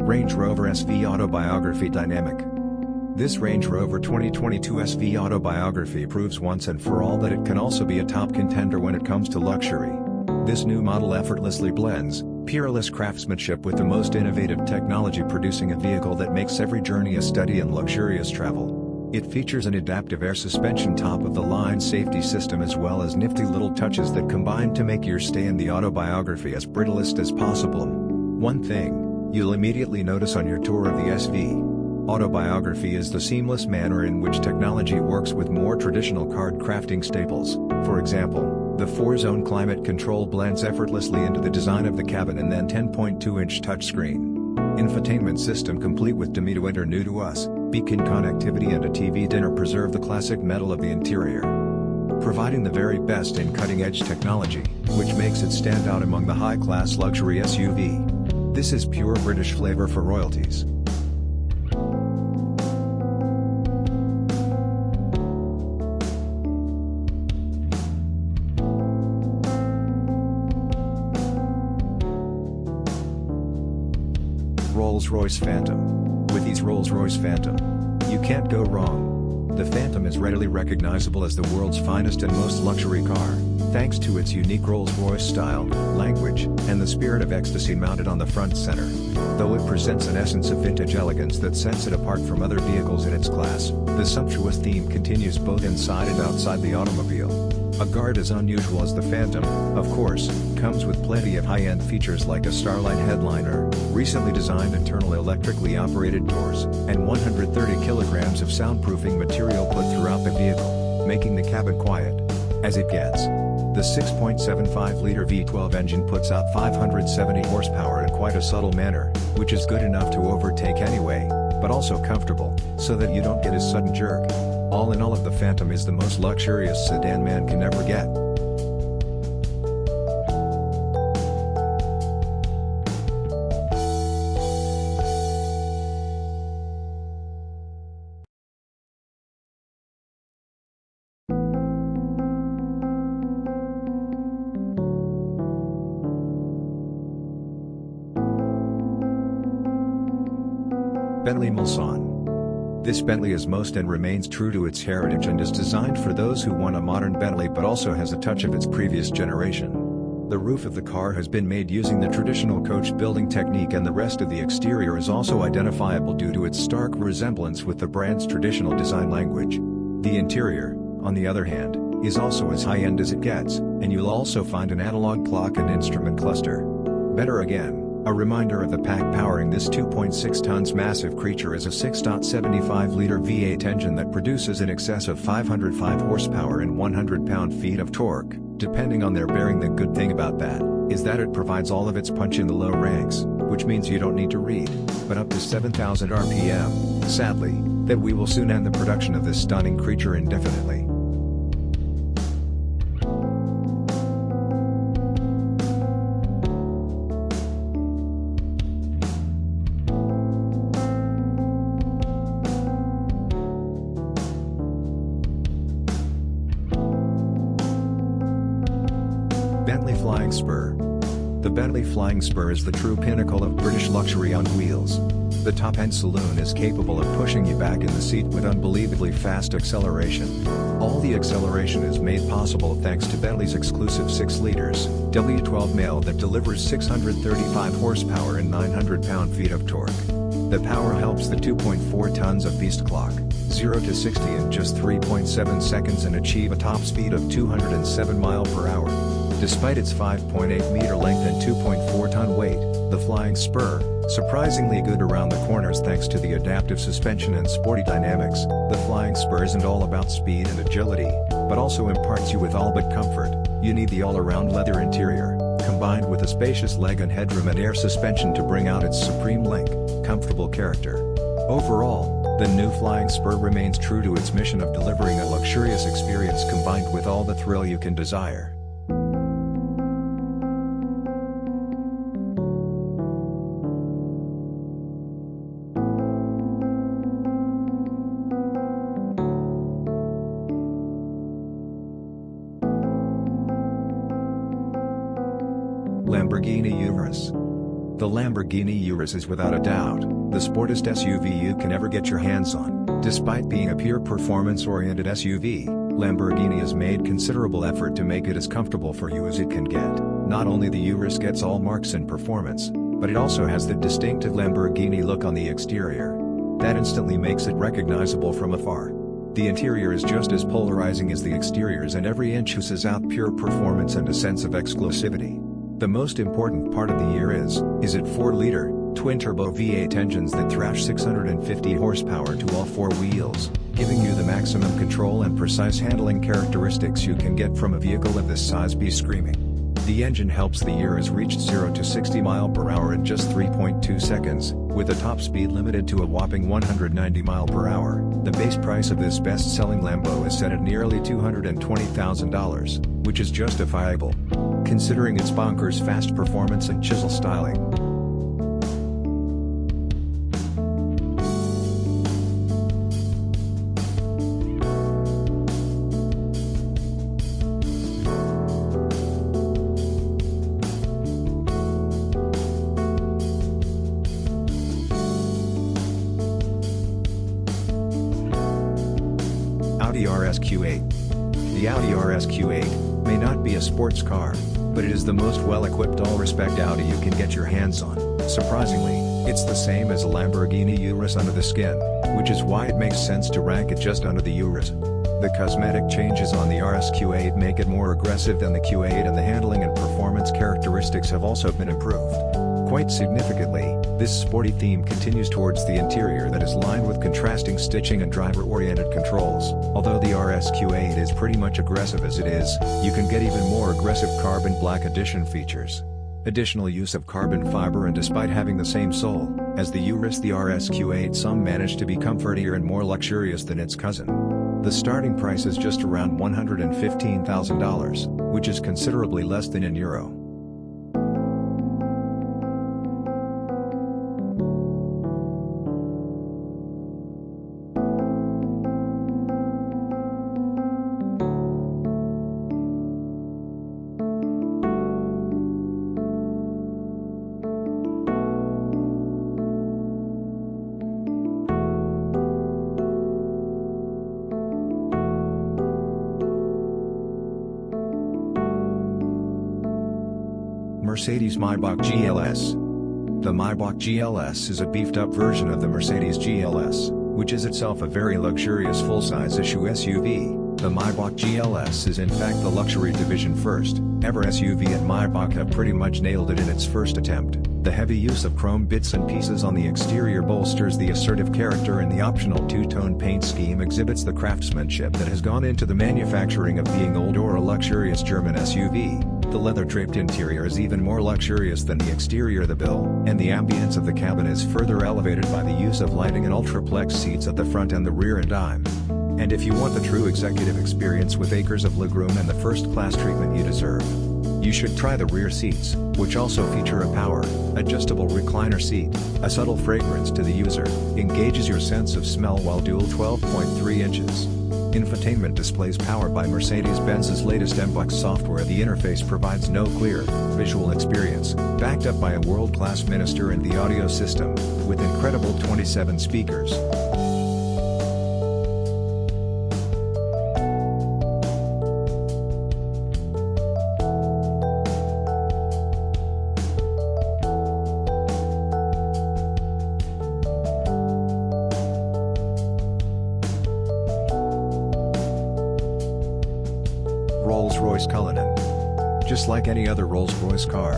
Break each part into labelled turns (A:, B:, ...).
A: Range Rover SV Autobiography Dynamic. This Range Rover 2022 SV Autobiography proves once and for all that it can also be a top contender when it comes to luxury. This new model effortlessly blends peerless craftsmanship with the most innovative technology, producing a vehicle that makes every journey a study in luxurious travel. It features an adaptive air suspension, top-of-the-line safety system, as well as nifty little touches that combine to make your stay in the Autobiography as brittlest as possible. One thing you'll immediately notice on your tour of the SV Autobiography is the seamless manner in which technology works with more traditional card crafting staples. For example, the 4-zone climate control blends effortlessly into the design of the cabin, and then 10.2-inch touchscreen infotainment system complete with Demito Enter New to Us, beacon connectivity and a TV dinner preserve the classic metal of the interior, providing the very best in cutting-edge technology, which makes it stand out among the high-class luxury SUV. This is pure British flavor for royalties. Rolls-Royce Phantom. With these Rolls-Royce Phantom, you can't go wrong. The Phantom is readily recognizable as the world's finest and most luxury car, thanks to its unique Rolls-Royce style, language, and the spirit of ecstasy mounted on the front center. Though it presents an essence of vintage elegance that sets it apart from other vehicles in its class, the sumptuous theme continues both inside and outside the automobile. A guard as unusual as the Phantom, of course, comes with plenty of high-end features like a Starlight headliner, recently designed internal electrically operated doors, and 130 kilograms of soundproofing material put throughout the vehicle, making the cabin quiet as it gets. The 6.75-liter V12 engine puts out 570 horsepower in quite a subtle manner, which is good enough to overtake anyway, but also comfortable, so that you don't get a sudden jerk. All in all, the Phantom is the most luxurious sedan man can ever get. Bentley Mulsanne. This Bentley is most and remains true to its heritage and is designed for those who want a modern Bentley but also has a touch of its previous generation. The roof of the car has been made using the traditional coach building technique, and the rest of the exterior is also identifiable due to its stark resemblance with the brand's traditional design language. The interior, on the other hand, is also as high-end as it gets, and you'll also find an analog clock and instrument cluster. Better again, a reminder of the pack powering this 2.6 tons massive creature is a 6.75-liter V8 engine that produces in excess of 505 horsepower and 100 pound-feet of torque, depending on their bearing. The good thing about that is that it provides all of its punch in the low ranks, which means you don't need to read, but up to 7,000 RPM, sadly, that we will soon end the production of this stunning creature indefinitely. Bentley Flying Spur. The Bentley Flying Spur is the true pinnacle of British luxury on wheels. The top-end saloon is capable of pushing you back in the seat with unbelievably fast acceleration. All the acceleration is made possible thanks to Bentley's exclusive 6 liters W12 male that delivers 635 horsepower and 900 pound-feet of torque. The power helps the 2.4 tons of beast clock 0 to 60 in just 3.7 seconds and achieve a top speed of 207 miles per hour. Despite its 5.8 meter length and 2.4 ton weight, the Flying Spur, surprisingly good around the corners thanks to the adaptive suspension and sporty dynamics. The Flying Spur isn't all about speed and agility, but also imparts you with all but comfort. You need the all-around leather interior, combined with a spacious leg and headroom and air suspension to bring out its supreme link, comfortable character. Overall, the new Flying Spur remains true to its mission of delivering a luxurious experience combined with all the thrill you can desire. Lamborghini Urus. The Lamborghini Urus is without a doubt the sportiest SUV you can ever get your hands on. Despite being a pure performance-oriented SUV, Lamborghini has made considerable effort to make it as comfortable for you as it can get. Not only the Urus gets all marks in performance, but it also has the distinctive Lamborghini look on the exterior. That instantly makes it recognizable from afar. The interior is just as polarizing as the exteriors, and every inch oozes out pure performance and a sense of exclusivity. The most important part of the year is it 4-liter, twin-turbo V8 engines that thrash 650 horsepower to all four wheels, giving you the maximum control and precise handling characteristics you can get from a vehicle of this size. Be screaming. The engine helps the Urus reach 0 to 60 mph in just 3.2 seconds, with a top speed limited to a whopping 190 mph. The base price of this best-selling Lambo is set at nearly $220,000, which is justifiable, considering its bonkers fast performance and chisel styling. Audi RS-Q8. The Audi RS-Q8 may not be a sports car, but it is the most well-equipped all-respect Audi you can get your hands on. Surprisingly, it's the same as a Lamborghini Urus under the skin, which is why it makes sense to rank it just under the Urus. The cosmetic changes on the RS-Q8 make it more aggressive than the Q8, and the handling and performance characteristics have also been improved. Quite significantly, this sporty theme continues towards the interior that is lined with contrasting stitching and driver-oriented controls. Although the RS-Q8 is pretty much aggressive as it is, you can get even more aggressive carbon black edition features. Additional use of carbon fiber, and despite having the same soul as the Urus, the RS-Q8 some managed to be comfortier and more luxurious than its cousin. The starting price is just around $115,000, which is considerably less than in euro. Mercedes Maybach GLS. The Maybach GLS is a beefed-up version of the Mercedes GLS, which is itself a very luxurious full-size issue SUV. The Maybach GLS is in fact the luxury division first ever SUV, and Maybach have pretty much nailed it in its first attempt. The heavy use of chrome bits and pieces on the exterior bolsters the assertive character, and the optional two-tone paint scheme exhibits the craftsmanship that has gone into the manufacturing of being old or a luxurious German SUV. The leather-draped interior is even more luxurious than the exterior. The bill and the ambience of the cabin is further elevated by the use of lighting and ultraplex seats at the front and the rear and dime. And if you want the true executive experience with acres of legroom and the first-class treatment you deserve, you should try the rear seats, which also feature a power adjustable recliner seat. A subtle fragrance to the user engages your sense of smell, while dual 12.3 inches infotainment displays powered by Mercedes-Benz's latest MBUX software. The interface provides no clear visual experience, backed up by a world-class minister and the audio system, with incredible 27 speakers. Rolls-Royce Cullinan. Just like any other Rolls-Royce car,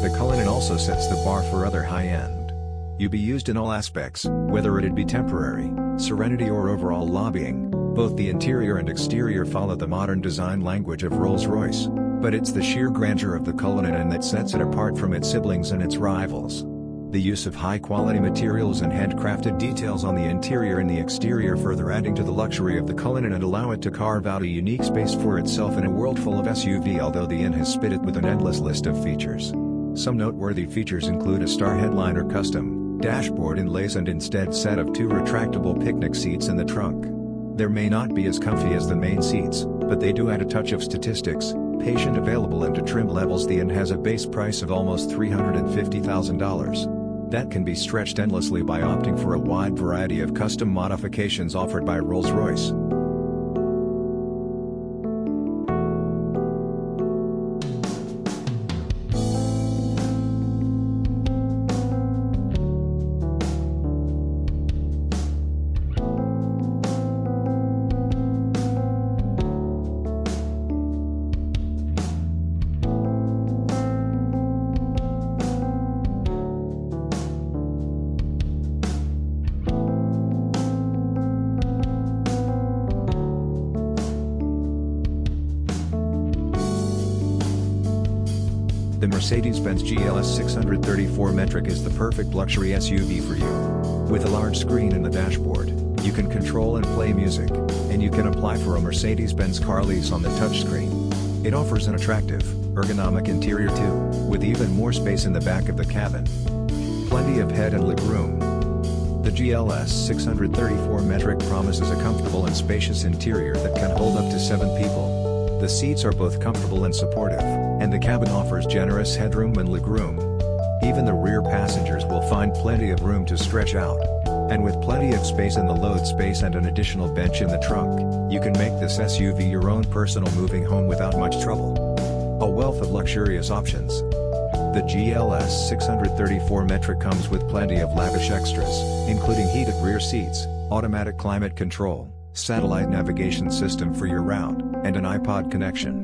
A: the Cullinan also sets the bar for other high-end. You be used in all aspects, whether it be temporary, serenity or overall lobbying. Both the interior and exterior follow the modern design language of Rolls-Royce, but it's the sheer grandeur of the Cullinan that sets it apart from its siblings and its rivals. The use of high-quality materials and handcrafted details on the interior and the exterior further adding to the luxury of the Cullinan and allow it to carve out a unique space for itself in a world full of SUV. Although the Inn has spit it with an endless list of features. Some noteworthy features include a star headliner, custom dashboard inlays, and instead set of two retractable picnic seats in the trunk. They may not be as comfy as the main seats, but they do add a touch of statistics, patient available into trim levels. The N has a base price of almost $350,000. That can be stretched endlessly by opting for a wide variety of custom modifications offered by Rolls-Royce. The Mercedes-Benz GLS 634 Metric is the perfect luxury SUV for you. With a large screen in the dashboard, you can control and play music, and you can apply for a Mercedes-Benz car lease on the touchscreen. It offers an attractive, ergonomic interior too, with even more space in the back of the cabin. Plenty of head and legroom. The GLS 634 Metric promises a comfortable and spacious interior that can hold up to 7 people. The seats are both comfortable and supportive, and the cabin offers generous headroom and legroom. Even the rear passengers will find plenty of room to stretch out. And with plenty of space in the load space and an additional bench in the trunk, you can make this SUV your own personal moving home without much trouble. A wealth of luxurious options. The GLS 634 Metric comes with plenty of lavish extras, including heated rear seats, automatic climate control, satellite navigation system for your route, and an iPod connection.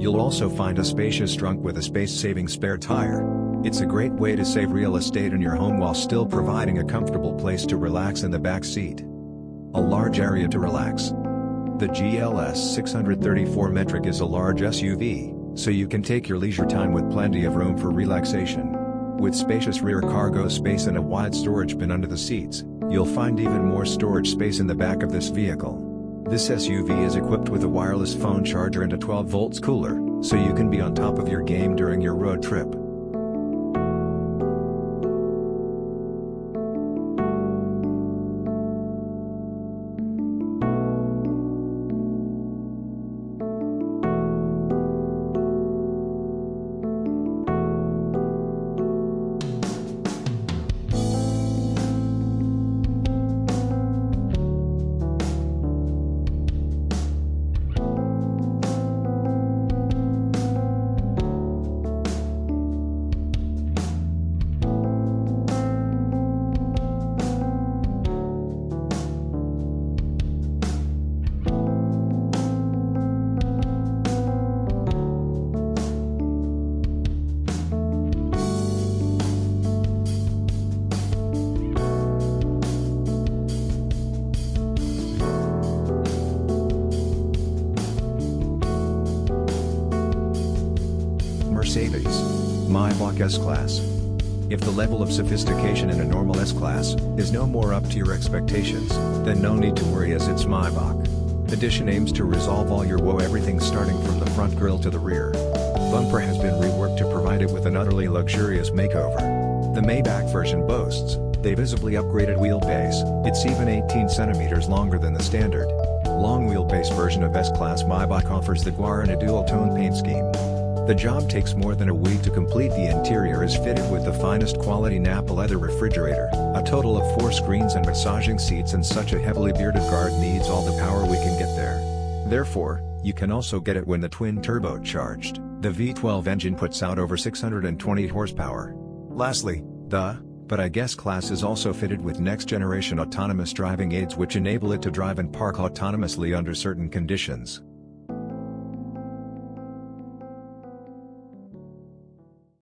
A: You'll also find a spacious trunk with a space-saving spare tire. It's a great way to save real estate in your home while still providing a comfortable place to relax in the back seat. A large area to relax. The GLS 634 Metric is a large SUV, so you can take your leisure time with plenty of room for relaxation. With spacious rear cargo space and a wide storage bin under the seats, you'll find even more storage space in the back of this vehicle. This SUV is equipped with a wireless phone charger and a 12-volt cooler, so you can be on top of your game during your road trip. Mercedes Maybach S-Class. If the level of sophistication in a normal S-Class is no more up to your expectations, then no need to worry, as it's Maybach Edition aims to resolve all your woe, everything starting from the front grille to the rear bumper has been reworked to provide it with an utterly luxurious makeover. The Maybach version boasts a visibly upgraded wheelbase. It's even 18 centimeters longer than the standard long wheelbase version of S-Class. Maybach offers the Guarana dual-tone paint scheme. The job takes more than a week to complete. The interior is fitted with the finest quality Napa leather refrigerator, a total of 4 screens and massaging seats, and such a heavily bearded guard needs all the power we can get there. Therefore, you can also get it when the twin turbocharged. The V12 engine puts out over 620 horsepower. Lastly, but I guess class is also fitted with next-generation autonomous driving aids which enable it to drive and park autonomously under certain conditions.